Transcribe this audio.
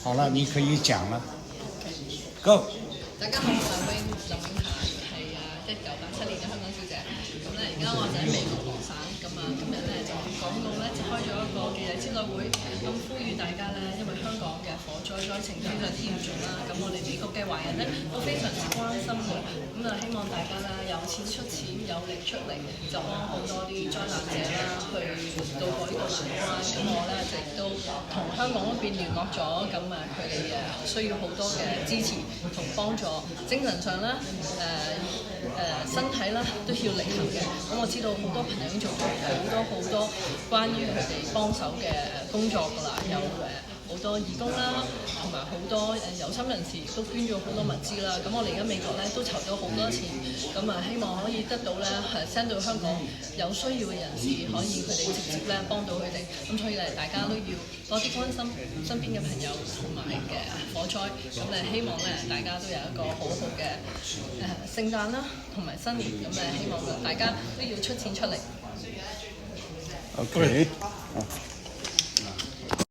好了，你可以講了。Go。大家好，我係林永霞，係1987年嘅香港小姐。咁咧，而家我就喺美國羅省。咁啊，今日咧就港澳咧就開咗一個記者招待會，咁呼籲大家咧，因為香港嘅火災災情非常之嚴重啦。咁我哋美國嘅華人咧都非常之關心嘅。咁啊，希望大家咧有錢出錢，有力出力，就幫好多啲災難者啦，去渡過呢個難關。咁我咧就亦都同香港嗰邊聯絡咗，咁啊佢哋需要好多嘅支持同幫助，精神上啦，身體啦都要力行嘅。咁我知道好多朋友已經做咗好多關於佢哋幫手嘅工作㗎啦，有好多義工啦，同埋好多有心人士都捐咗好多物資啦。咁我哋而家美國咧都籌咗好多錢，咁啊希望可以得到咧send 到香港有需要嘅人士，可以佢哋直接咧幫到佢哋。咁所以咧大家都要多啲關心身邊嘅朋友同埋嘅火災。咁咧希望咧大家都有一個好好嘅聖誕啦，同埋新年。咁希望大家都要出錢出力。OK。